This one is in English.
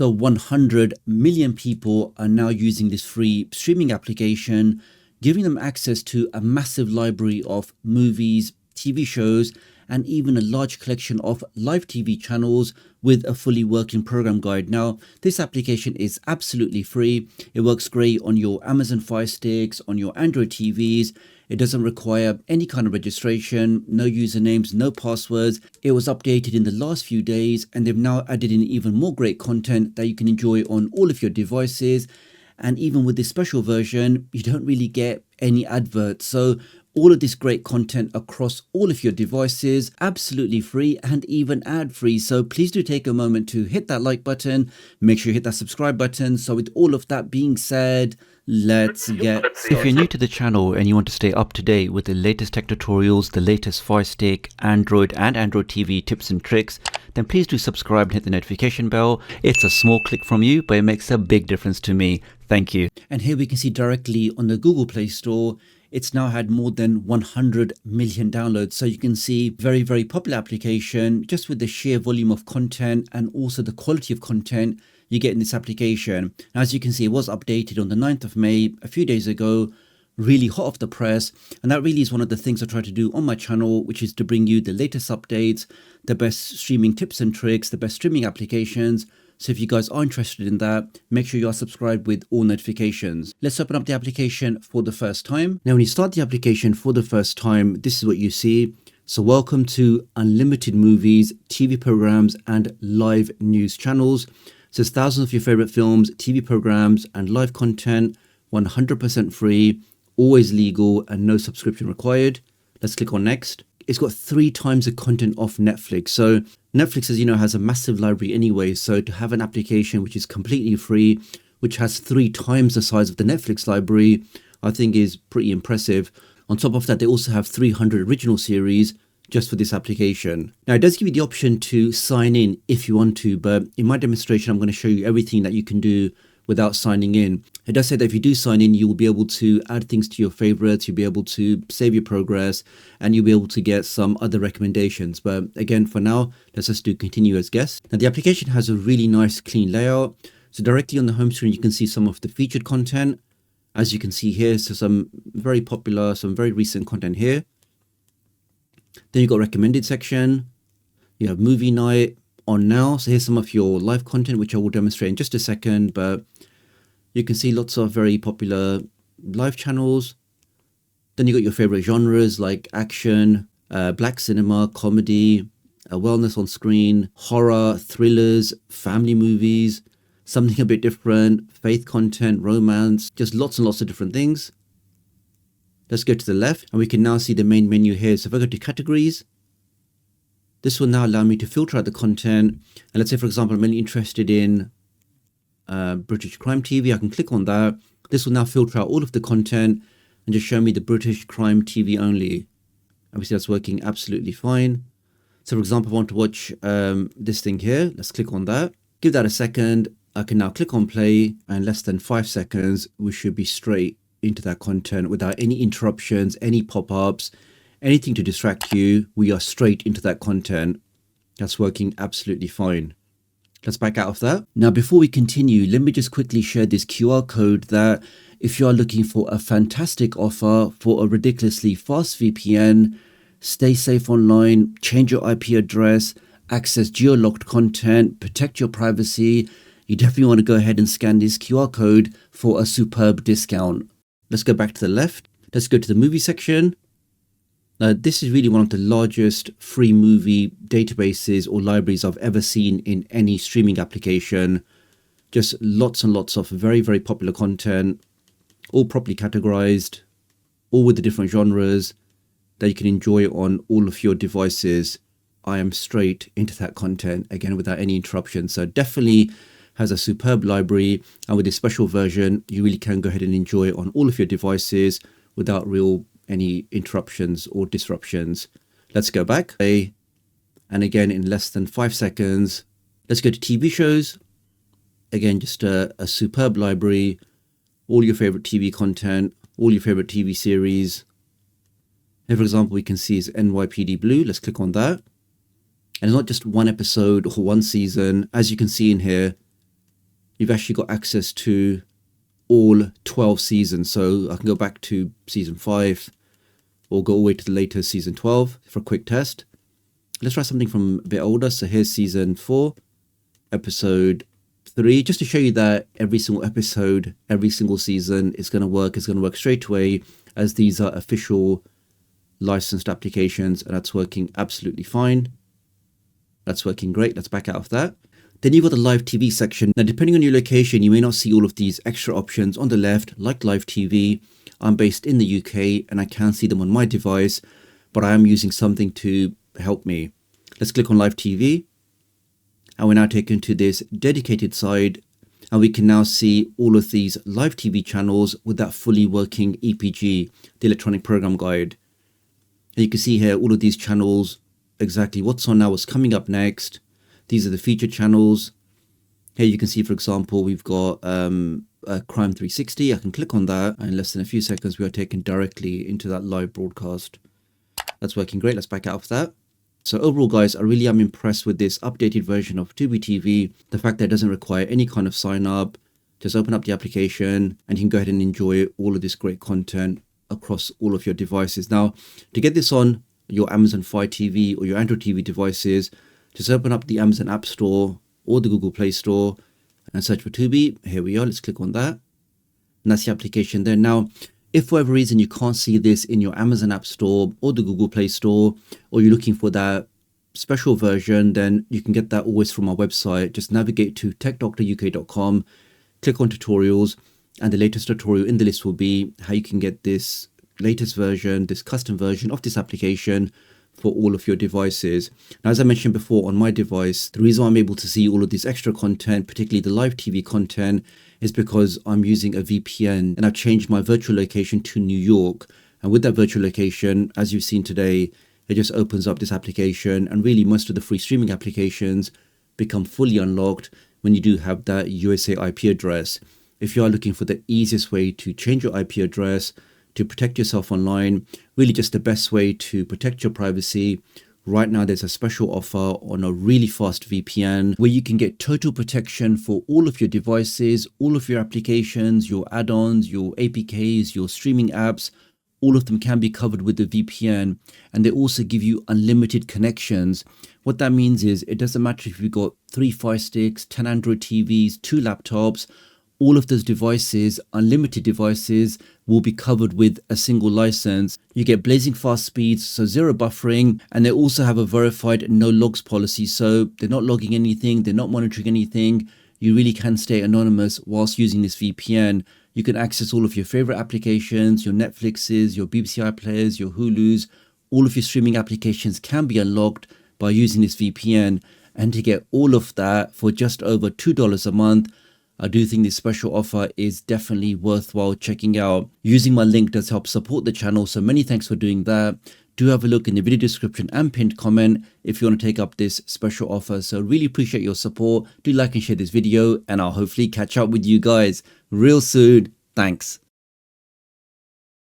So 100 million people are now using this free streaming application, giving them access to a massive library of movies, TV shows, and even a large collection of live TV channels with a fully working program guide. Now, this application is absolutely free. It works great on your Amazon Fire Sticks, on your Android TVs. It doesn't require any kind of registration, no usernames, no passwords. It was updated in the last few days, and they've now added in even more great content that you can enjoy on all of your devices. And even with this special version, you don't really get any adverts. So all of this great content across all of your devices, absolutely free and even ad-free. So please do take a moment to hit that like button, make sure you hit that subscribe button. So with all of that being said, let's get started. If you're new to the channel and you want to stay up to date with the latest tech tutorials, the latest FireStick, Android and Android TV tips and tricks, then please do subscribe and hit the notification bell. It's a small click from you, but it makes a big difference to me. Thank you. And here we can see directly on the Google Play Store, it's now had more than 100 million downloads. So you can see very, very popular application just with the sheer volume of content and also the quality of content you get in this application. Now, as you can see, it was updated on the 9th of May, a few days ago, really hot off the press. And that really is one of the things I try to do on my channel, which is to bring you the latest updates, the best streaming tips and tricks, the best streaming applications. So if you guys are interested in that, make sure you are subscribed with all notifications. Let's open up the application for the first time. Now, when you start the application for the first time, this is what you see. So welcome to unlimited movies, TV programs, and live news channels. So there's thousands of your favorite films, TV programs, and live content, 100% free, always legal, and no subscription required. Let's click on next. It's got 3 times the content of Netflix. So Netflix, as you know, has a massive library anyway. So to have an application which is completely free, which has 3 times the size of the Netflix library, I think is pretty impressive. On top of that, they also have 300 original series just for this application. Now, it does give you the option to sign in if you want to, but in my demonstration, I'm going to show you everything that you can do without signing in. It does say that if you do sign in, you will be able to add things to your favorites, you'll be able to save your progress, and you'll be able to get some other recommendations. But again, for now, let's just do continue as guest. Now, the application has a really nice clean layout. So directly on the home screen, you can see some of the featured content. As you can see here, so some very popular, some very recent content here. Then you've got recommended section. You have movie night on now. So here's some of your live content, which I will demonstrate in just a second, but you can see lots of very popular live channels. Then you got your favorite genres like action, black cinema, comedy, wellness on screen, horror, thrillers, family movies, something a bit different, faith content, romance, just lots and lots of different things. Let's go to the left and we can now see the main menu here. So if I go to categories, this will now allow me to filter out the content. And let's say, for example, I'm really interested in British crime TV. I can click on that. This will now filter out all of the content and just show me the British crime TV only. Obviously, that's working absolutely fine. So for example, I want to watch this thing here. Let's click on that. Give that a second. I can now click on play, and in less than 5 seconds, we should be straight into that content without any interruptions, any pop-ups, anything to distract you. We are straight into that content. That's working absolutely fine. Let's back out of that. Now, before we continue, let me just quickly share this QR code that if you are looking for a fantastic offer for a ridiculously fast VPN, stay safe online, change your IP address, access geo-locked content, protect your privacy, you definitely want to go ahead and scan this QR code for a superb discount. Let's go back to the left. Let's go to the movie section. Now, this is really one of the largest free movie databases or libraries I've ever seen in any streaming application. Just lots and lots of very, very popular content, all properly categorized, all with the different genres that you can enjoy on all of your devices. I am straight into that content, again, without any interruption. So definitely has a superb library, and with this special version, you really can go ahead and enjoy it on all of your devices without any interruptions or disruptions. Let's go back. And again, in less than 5 seconds, let's go to TV shows. Again, just a superb library, all your favorite TV content, all your favorite TV series. Here, for example, we can see is NYPD Blue. Let's click on that. And it's not just one episode or one season. As you can see in here, you've actually got access to all 12 seasons. So I can go back to season 5 or go all the way to the latest season 12 for a quick test. Let's try something from a bit older. So here's season 4, episode 3, just to show you that every single episode, every single season is going to work. It's going to work straight away, as these are official licensed applications, and that's working absolutely fine. That's working great. Let's back out of that. Then you've got the live TV section. Now, depending on your location, you may not see all of these extra options on the left, like live TV. I'm based in the UK and I can see them on my device, but I am using something to help me. Let's click on live TV. And we're now taken to this dedicated side, and we can now see all of these live TV channels with that fully working EPG, the electronic program guide. And you can see here all of these channels, exactly what's on now, what's coming up next. These are the featured channels. Here you can see, for example, we've got Crime 360. I can click on that, and in less than a few seconds, we are taken directly into that live broadcast. That's working great. Let's back out of that. So overall, guys, I really am impressed with this updated version of Tubi TV. The fact that it doesn't require any kind of sign up. Just open up the application and you can go ahead and enjoy all of this great content across all of your devices. Now, to get this on your Amazon Fire TV or your Android TV devices, just open up the Amazon App Store or the Google Play Store and search for Tubi. Here we are. Let's click on that. And that's the application there. Now, if for whatever reason you can't see this in your Amazon App Store or the Google Play Store, or you're looking for that special version, then you can get that always from our website. Just navigate to TechDoctorUK.com, click on tutorials, and the latest tutorial in the list will be how you can get this latest version, this custom version of this application for all of your devices. Now, as I mentioned before, on my device, the reason why I'm able to see all of this extra content, particularly the live TV content, is because I'm using a VPN, and I've changed my virtual location to New York. And with that virtual location, as you've seen today, it just opens up this application, and really most of the free streaming applications become fully unlocked when you do have that USA IP address. If you are looking for the easiest way to change your IP address, to protect yourself online, really just the best way to protect your privacy, right now there's a special offer on a really fast VPN where you can get total protection for all of your devices, all of your applications, your add-ons, your APKs, your streaming apps. All of them can be covered with the VPN, and they also give you unlimited connections. What that means is it doesn't matter if you've got 3 FireSticks, 10 Android TVs, 2 laptops, all of those devices, unlimited devices, will be covered with a single license. You get blazing fast speeds, so zero buffering, and they also have a verified no logs policy, so they're not logging anything, they're not monitoring anything. You really can stay anonymous whilst using this VPN. You can access all of your favorite applications, your Netflixes, your BBC iPlayers, your Hulus. All of your streaming applications can be unlocked by using this VPN. And to get all of that for just over $2 a month, I do think this special offer is definitely worthwhile checking out. Using my link does help support the channel, so many thanks for doing that. Do have a look in the video description and pinned comment if you want to take up this special offer. So really appreciate your support. Do like and share this video, and I'll hopefully catch up with you guys real soon. Thanks.